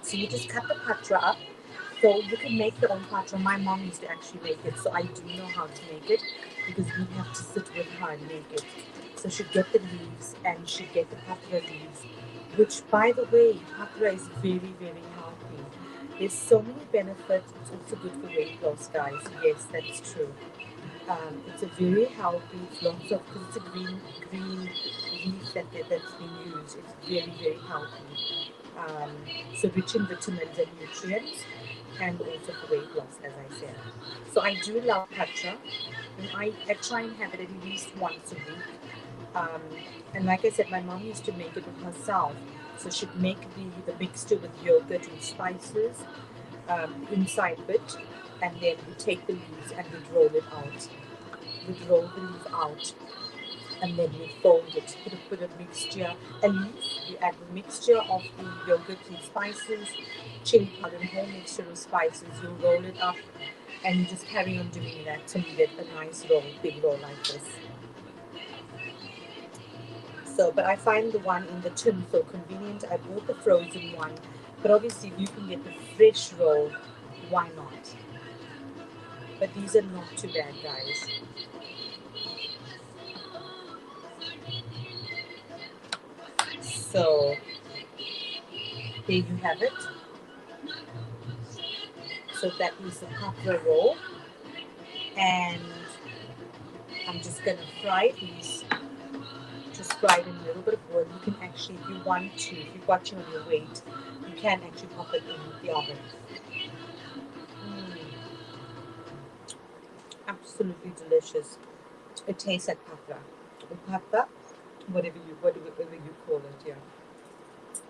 So you just cut the patra up. So you can make your own patra. My mom used to actually make it, so I do know how to make it because we have to sit with her and make it. So she'd get the leaves and she'd get the patra leaves, which, by the way, patra is very, very healthy. There's so many benefits. It's also good for weight loss, guys. Yes, that's true. It's a very healthy. It's lots of because it's a green leaf that's been used. It's very, very healthy. So rich in vitamins and nutrients, and also for weight loss, as I said. So I do love patra, and I try and have it at least once a week. Um, and like I said, my mom used to make it with herself. So she'd make the mixture with yogurt and spices, the inside bit, and then we take the leaves and we'd roll it out. We'd roll the leaf out, and then you fold it, put a mixture, a leaf, you add the mixture of the yogurt and spices, chili powder, and whole mixture of spices, you roll it up, and you just carry on doing that till you get a nice roll, big roll like this. So, but I find the one in the tin so convenient. I bought the frozen one, but obviously if you can get the fresh roll, why not? But these are not too bad, guys. So, there you have it. So that is the patra roll, and I'm just gonna fry these. Just fry it in a little bit of oil. You can actually, if you want to, if you're watching on your weight, you can actually pop it in the oven. Absolutely delicious. It tastes like patra. Patra, whatever you call it, yeah.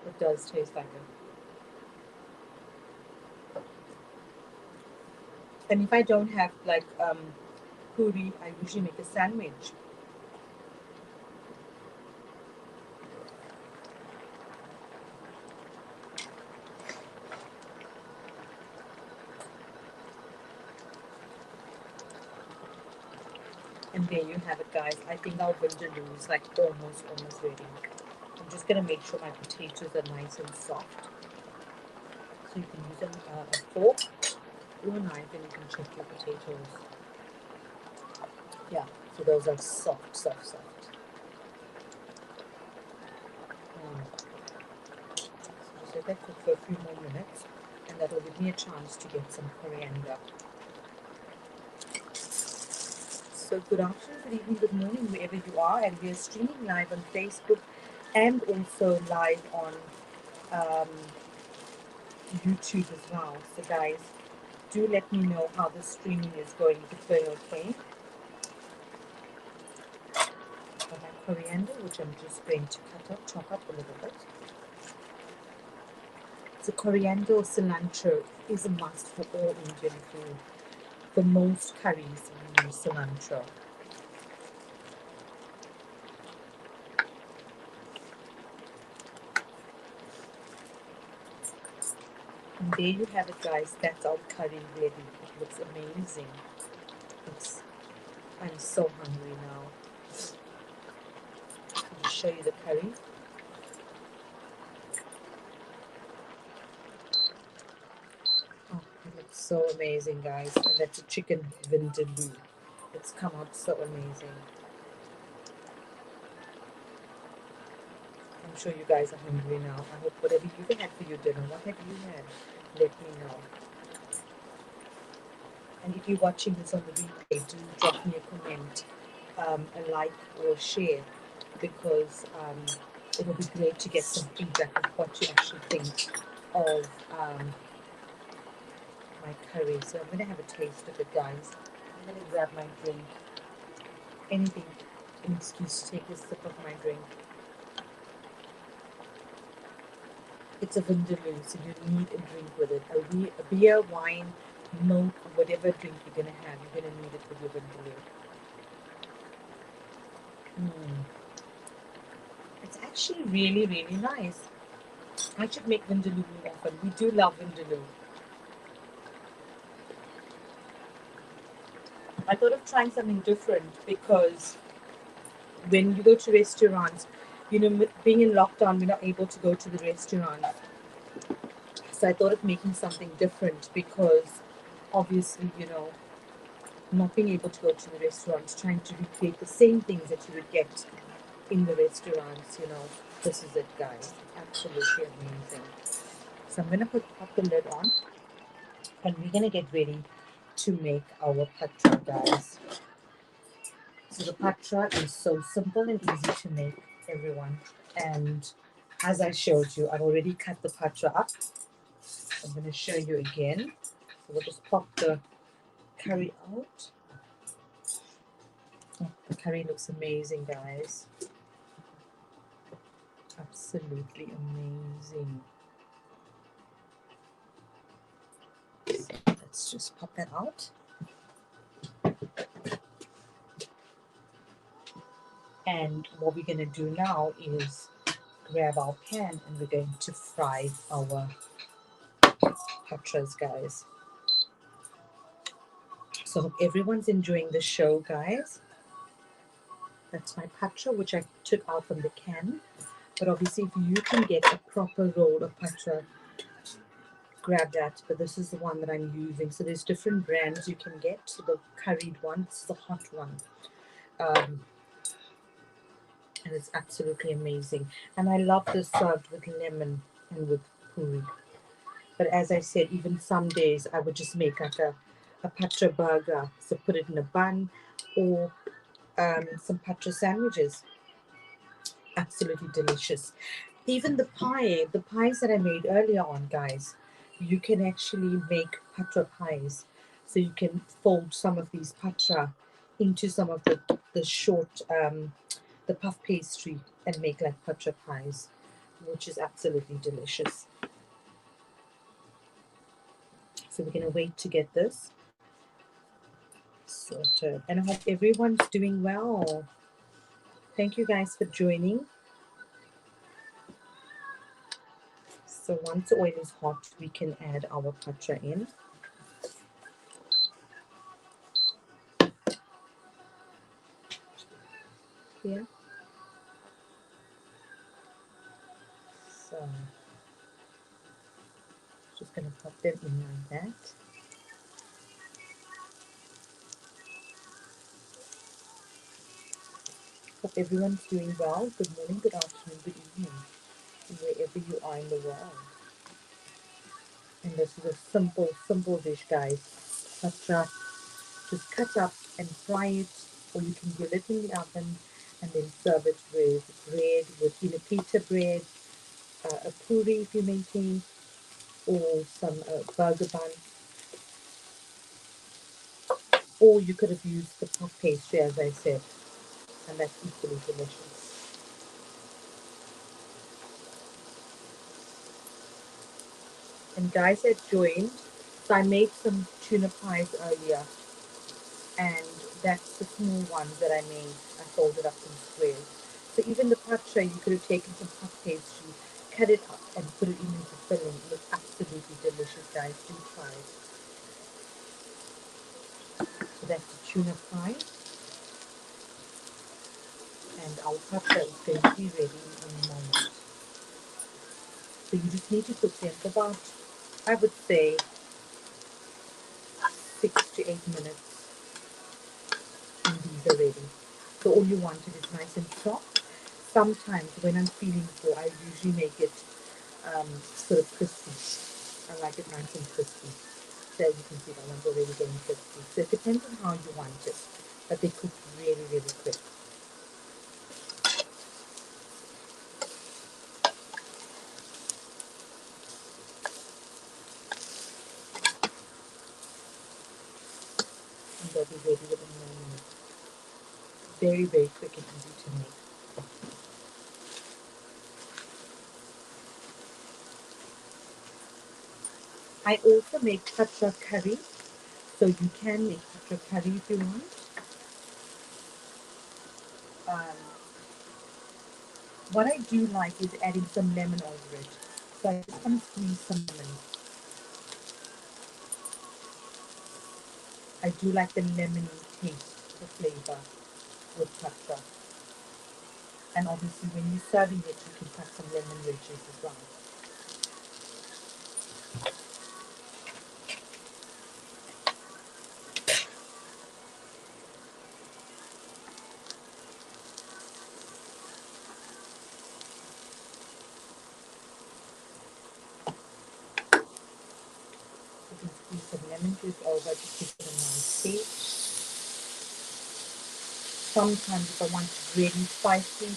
It does taste like it. And if I don't have like puri, I usually make a sandwich. And there you have it, guys. I think our vindaloo is like almost ready. I'm just gonna make sure my potatoes are nice and soft. So you can use a fork or a knife and you can check your potatoes. Yeah, so those are soft, soft, soft. So just let that cook for a few more minutes, and that will give me a chance to get some coriander. So good afternoon, good evening, good morning, wherever you are, and we are streaming live on Facebook and also live on um, YouTube as well. So guys, do let me know how the streaming is going. If it's going okay. Got my coriander, which I'm just going to chop up a little bit. So coriander or cilantro is a must for all Indian food. For most curries, we use cilantro. And there you have it, guys. That's our curry ready. It looks amazing. I'm so hungry now. I'll just show you the curry. Oh, it looks so amazing, guys. And that's a chicken vindaloo. It's come out so amazing. I'm sure you guys are hungry now. I hope whatever you've had for your dinner, what have you had? Let me know. And if you're watching this on the replay, do drop me a comment, a like or a share, because it'll be great to get some feedback of what you actually think of my curry. So I'm going to have a taste of it, guys. I'm going to grab my drink. Anything, an excuse to take a sip of my drink. It's a vindaloo, so you need a drink with it. A beer, wine, milk, whatever drink you're going to have, you're going to need it with your vindaloo. It's actually really, really nice. I should make vindaloo more often. We do love vindaloo. I thought of trying something different because when you go to restaurants, you know, being in lockdown, we're not able to go to the restaurant. So I thought of making something different because obviously, you know, not being able to go to the restaurants, trying to recreate the same things that you would get in the restaurants, you know. This is it, guys. Absolutely amazing. So I'm going to pop the lid on and we're going to get ready to make our patra, guys. So the patra is so simple and easy to make, everyone. And as I showed you, I've already cut the patra up. I'm going to show you again. So we'll just pop the curry out. Oh, the curry looks amazing, guys. Absolutely amazing. So let's just pop that out. And what we're going to do now is grab our pan and we're going to fry our patras, guys. So hope everyone's enjoying the show, guys. That's my patra, which I took out from the can. But obviously, if you can get a proper roll of patra, grab that. But this is the one that I'm using. So there's different brands you can get. So the curried one, this is the hot one. And it's absolutely amazing. And I love this served with lemon and with puri. But as I said, even some days I would just make like a patra burger. So put it in a bun or some patra sandwiches. Absolutely delicious. Even the pies that I made earlier on, guys, you can actually make patra pies. So you can fold some of these patra into some of the short, the puff pastry and make like patra pies, which is absolutely delicious. So we're going to wait to get this sorted. And I hope everyone's doing well. Thank you guys for joining. So once the oil is hot, we can add our patra in. Here. So just going to pop them in like that. Hope everyone's doing well. Good morning, good afternoon, good evening, wherever you are in the world. And this is a simple, simple dish, guys. Patra, just cut up and fry it, or you can grill it in the oven and then serve it with bread, with either pita bread, a puri if you're making, or some burger bun. Or you could have used the puff pastry, as I said, and that's equally delicious. And guys that joined, so I made some tuna pies earlier, and that's the small ones that I made. I folded up in squares. So even the patra, you could have taken some puff pastry, cut it up, and put it into filling. It looks absolutely delicious, guys. Do try it. So that's the tuna pie, and our patra is going to be ready in a moment. So you just need to cook them for about, I would say, 6 to 8 minutes, and these are ready. So all you want it is nice and soft. sometimes when I'm feeling full, I usually make it sort of crispy. I like it nice and crispy. So as you can see, that one's already getting crispy. So it depends on how you want it, but they cook really, really quick. And they'll be ready within 9 minutes. Very, very quick and easy to make. I also make patra curry, so you can make patra curry if you want. Um, what I do like is adding some lemon over it. So I just want to squeeze some lemon. I do like the lemony taste, the flavor with patra. And obviously when you're serving it, you can put some lemon wedges as well. You can squeeze some lemon juice over to keep it a nice taste. Sometimes if I want it really spicy,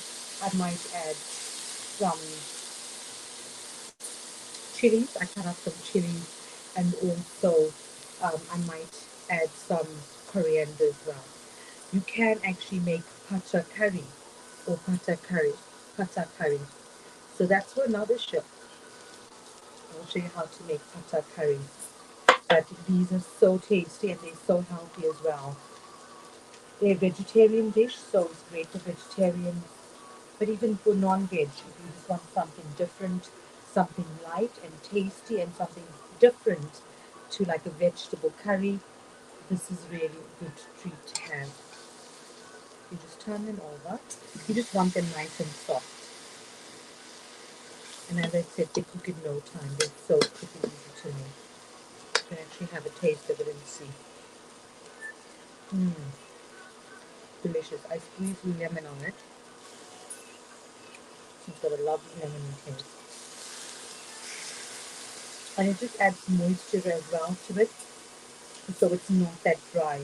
I might add some chilies. I cut up some chilies, and also I might add some coriander as well. You can actually make pata curry or pata curry. So that's for another show. I'll show you how to make pata curry. But these are so tasty and they're so healthy as well. They're a vegetarian dish, so it's great for vegetarians. But even for non-veg, if you just want something different, something light and tasty and something different to like a vegetable curry, this is really a good treat to have. You just turn them over. You just want them nice and soft. And as I said, they cook in no time. They're so quick and easy to make. You can actually have a taste of it and see. Mmm, delicious. I squeezed lemon on it. It's got a lovely lemon taste. And it just adds moisture as well to it, so it's not that dry.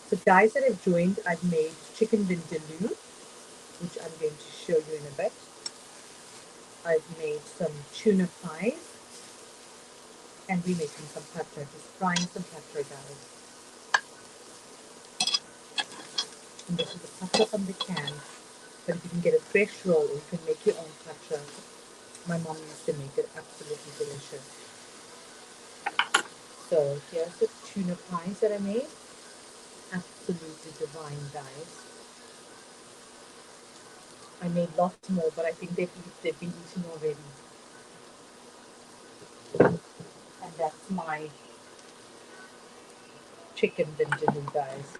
The guys that have joined, I've made chicken vindaloo, which I'm going to show you in a bit. I've made some tuna pies, and we're making some patra, just frying some patra, guys. And this is the patra from the can, but if you can get a fresh roll, you can make your own patra. My mom used to make it absolutely delicious. So here's the tuna pies that I made. Absolutely divine, guys. I made lots more, but I think they've been eaten already. And that's my chicken vindaloo, guys.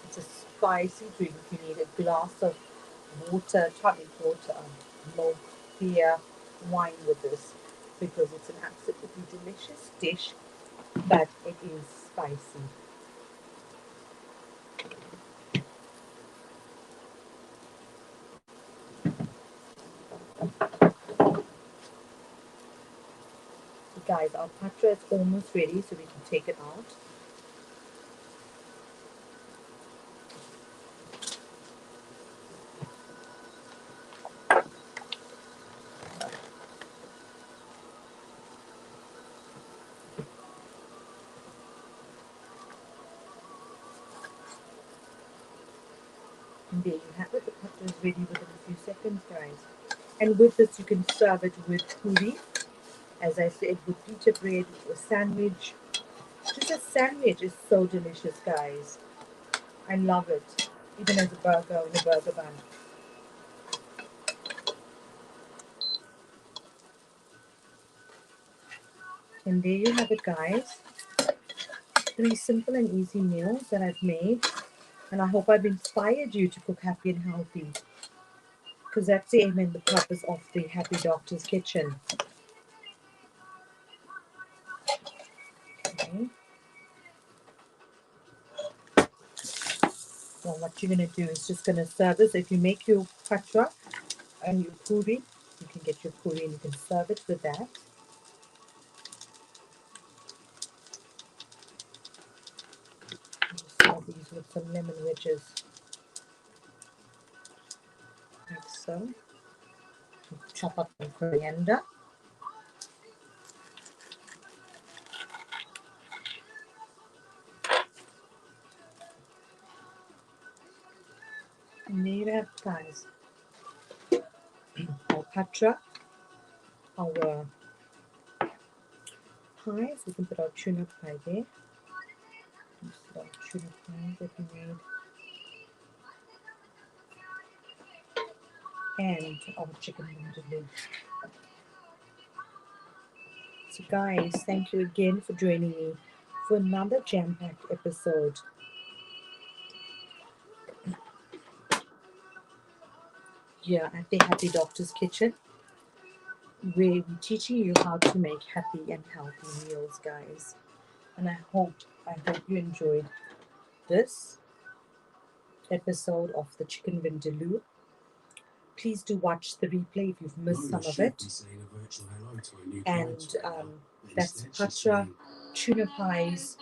It's a spicy drink. You need a glass of water, tonic water, milk, beer, wine with this because it's an absolutely delicious dish, but it is spicy. Guys, our patra is almost ready, so we can take it out. And there you have it. The patra is ready within a few seconds, guys. And with this, you can serve it with puri, as I said, with pita bread or sandwich. Just a sandwich is so delicious, guys. I love it. Even as a burger in a burger bun. And there you have it, guys. 3 simple and easy meals that I've made. And I hope I've inspired you to cook happy and healthy. Because that's the aim and the purpose of the Happy Doctor's Kitchen. what you're going to do is just going to serve this. If you make your patra and your puri, you can get your puri and you can serve it with that. Just serve these with some lemon wedges, like so. Chop up some coriander. And there you have, guys, our patra, our pies. We can put our tuna pie there. This is our tuna pie that we made. And our chicken vindaloo. So guys, thank you again for joining me for another jam-packed episode. Here at the Happy Doctor's Kitchen, where we're teaching you how to make happy and healthy meals, guys. And I hope you enjoyed this episode of the chicken vindaloo. Please do watch the replay if you've missed some of it. And that's patra, tuna pies,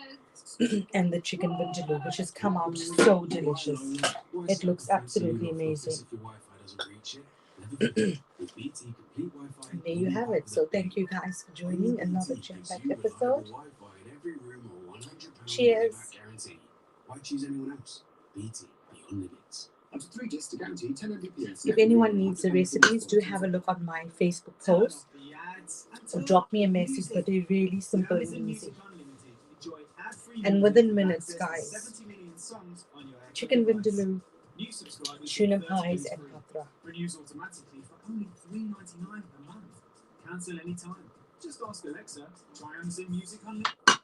and the chicken vindaloo, which has come out so delicious. It looks absolutely amazing. And there you have it. So thank you guys for joining another jam-packed episode. Cheers. Why choose anyone else? BT Beyond Limits. Up to 3 discs to guarantee 10 Mbps. If anyone needs the recipes, do have a look on my Facebook post or drop me a message, but they're really simple and easy. And within minutes, guys, chicken vindaloo, tuna pies, and patra. Renews automatically for only $3.99 per month. Cancel anytime. Just ask Alexa. Try Amazon Music Unlimited.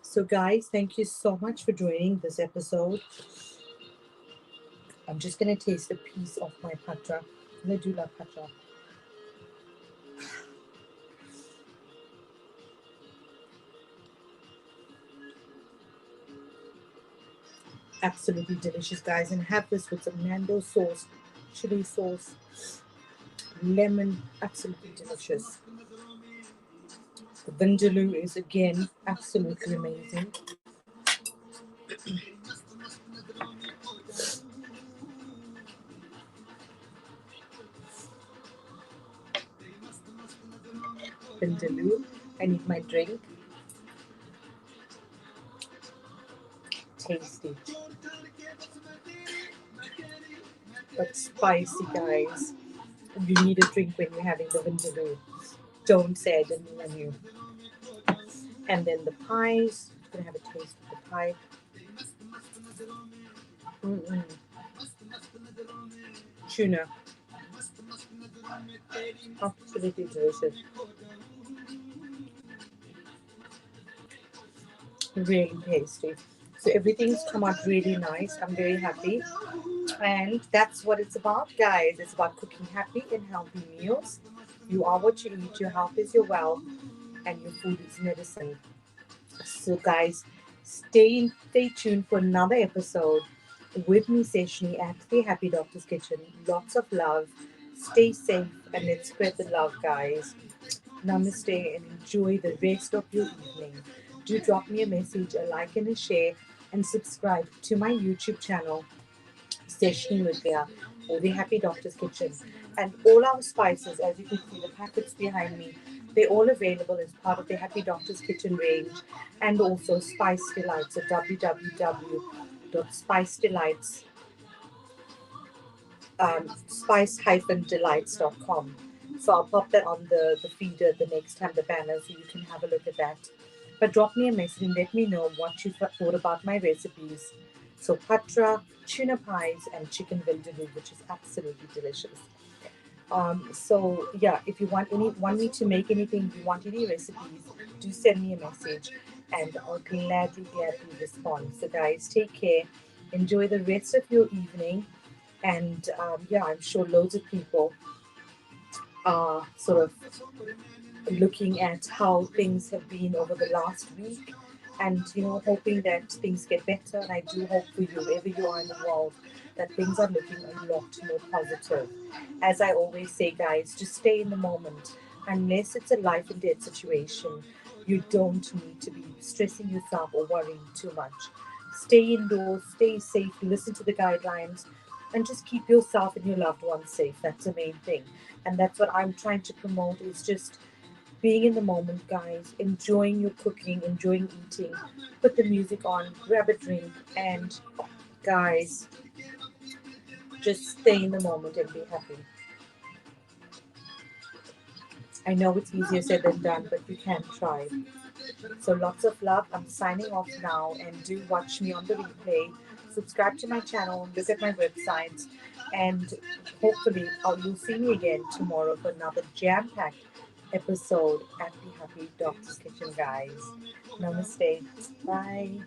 So guys, thank you so much for joining this episode. I'm just going to taste a piece of my patra. I do love patra. Absolutely delicious, guys. And have this with some Nando sauce, chili sauce, lemon. Absolutely delicious. The vindaloo is, again, absolutely amazing. Vindaloo. I need my drink. Tasty. But spicy, guys. You need a drink when you're having the vindaloo. Don't say I didn't warn you. And then the pies. I'm going to have a taste of the pie. Tuna. Absolutely delicious. Really tasty. So everything's come out really nice. I'm very happy. And that's what it's about, guys. It's about cooking happy and healthy meals. You are what you eat. Your health is your wealth, and your food is medicine. So, guys, stay tuned for another episode with me, Seshni, at the Happy Doctor's Kitchen. Lots of love. Stay safe, and let's spread the love, guys. Namaste, and enjoy the rest of your evening. Do drop me a message, a like, and a share, and subscribe to my YouTube channel, Seshni Vidya, or the Happy Doctor's Kitchen. And all our spices, as you can see, the packets behind me, they're all available as part of the Happy Doctor's Kitchen range, and also Spice Delights at www.spicedelights, spice-delights.com. So I'll pop that on the feeder the next time, the banner, so you can have a look at that. But drop me a message and let me know what you thought about my recipes. So patra, tuna pies, and chicken vindaloo, which is absolutely delicious. So yeah, if you want me to make anything, you want any recipes, do send me a message, and I'll gladly respond. So guys, take care. Enjoy the rest of your evening, and yeah, I'm sure loads of people are sort of looking at how things have been over the last week, and hoping that things get better. And I do hope for you, wherever you are in the world, that things are looking a lot more positive. As I always say, guys, just stay in the moment. Unless it's a life and death situation, you don't need to be stressing yourself or worrying too much. Stay indoors, stay safe, listen to the guidelines, and just keep yourself and your loved ones safe. That's the main thing. And that's what I'm trying to promote, is just being in the moment, guys, enjoying your cooking, enjoying eating. Put the music on, grab a drink, and guys, just stay in the moment and be happy. I know it's easier said than done, but you can try. So lots of love. I'm signing off now, and do watch me on the replay. Subscribe to my channel, look at my website, and hopefully you'll see me again tomorrow for another jam-packed episode at the Happy Doctor's Kitchen, guys. Namaste. Bye.